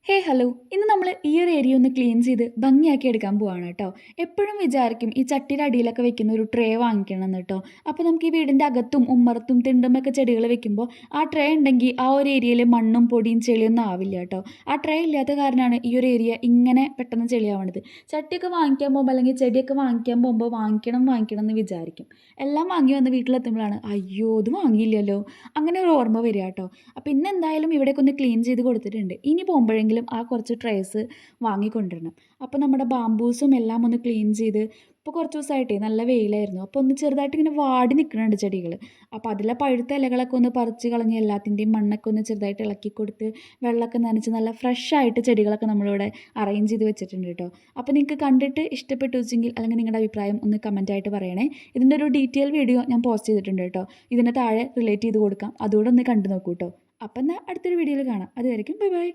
Hello. ഇന്ന് നമ്മൾ ഈ ഒരു ഏരിയ ഒന്ന് ക്ലീൻ ചെയ്ത് ഭംഗിയാക്കി എടുക്കാൻ പോവാണ് കേട്ടോ. എപ്പോഴും വിചാരിക്കും ഈ ചട്ടിയുടെ അടിയിലൊക്കെ വെക്കുന്ന ഒരു ട്രേ വാങ്ങിക്കണം എന്ന് കേട്ടോ. അപ്പോൾ നമുക്ക് ഈ വീടിൻ്റെ അകത്തും ഉമ്മറത്തും തിണ്ടുമൊക്കെ ചെടികൾ വെക്കുമ്പോൾ ആ ട്രേ ഉണ്ടെങ്കിൽ ആ ഒരു ഏരിയയിൽ മണ്ണും പൊടിയും ചെളിയൊന്നും ആവില്ല കേട്ടോ. ആ ട്രേ ഇല്ലാത്ത കാരണമാണ് ഈ ഒരു ഏരിയ ഇങ്ങനെ പെട്ടെന്ന് ചെളിയാവണത്. ചട്ടിയൊക്കെ വാങ്ങിക്കാൻ പോകുമ്പോൾ അല്ലെങ്കിൽ ചെടിയൊക്കെ വാങ്ങിക്കാൻ പോകുമ്പോൾ വാങ്ങിക്കണം എന്ന് വിചാരിക്കും. എല്ലാം വാങ്ങി വന്ന് വീട്ടിലെത്തുമ്പോഴാണ് അയ്യോ ഇത് വാങ്ങിയില്ലല്ലോ, അങ്ങനെ ഒരു ഓർമ്മ വരിക കേട്ടോ. അപ്പോൾ ഇന്ന് എന്തായാലും ഇവിടേക്ക് ഒന്ന് ക്ലീൻ ചെയ്ത് കൊടുത്തിട്ടുണ്ട്. ഇനി പോകുമ്പോഴെങ്കിലും ആ കുറച്ച് ട്രേസ് വാങ്ങിക്കൊണ്ടിരണം. അപ്പോൾ നമ്മുടെ ബാംബൂസും എല്ലാം ഒന്ന് ക്ലീൻ ചെയ്ത്, ഇപ്പോൾ കുറച്ച് ദിവസമായിട്ടേ നല്ല വെയിലായിരുന്നു, അപ്പോൾ ഒന്ന് ചെറുതായിട്ട് ഇങ്ങനെ വാടി നിൽക്കുന്നുണ്ട് ചെടികൾ. അപ്പോൾ അതിലെ പഴുത്ത ഇലകളൊക്കെ ഒന്ന് പറിച്ച് കളഞ്ഞ് എല്ലാത്തിൻ്റെയും മണ്ണൊക്കെ ഒന്ന് ചെറുതായിട്ട് ഇളക്കി കൊടുത്ത് വെള്ളമൊക്കെ നനച്ച് നല്ല ഫ്രഷ് ആയിട്ട് ചെടികളൊക്കെ നമ്മളിവിടെ അറേഞ്ച് ചെയ്ത് വെച്ചിട്ടുണ്ട് കേട്ടോ. അപ്പോൾ നിങ്ങൾക്ക് കണ്ടിട്ട് ഇഷ്ടപ്പെട്ടു വെച്ചെങ്കിൽ അല്ലെങ്കിൽ നിങ്ങളുടെ അഭിപ്രായം ഒന്ന് കമൻറ്റായിട്ട് പറയണേ. ഇതിൻ്റെ ഒരു ഡീറ്റെയിൽ വീഡിയോ ഞാൻ പോസ്റ്റ് ചെയ്തിട്ടുണ്ട് കേട്ടോ. ഇതിന് താഴെ റിലേറ്റ് ചെയ്ത് കൊടുക്കാം, അതുകൂടെ ഒന്ന് കണ്ടു നോക്കൂ കേട്ടോ. അപ്പം എന്നാൽ അടുത്തൊരു വീഡിയോയിൽ കാണാം. അതുവരെയ്ക്കും ബൈ ബൈ.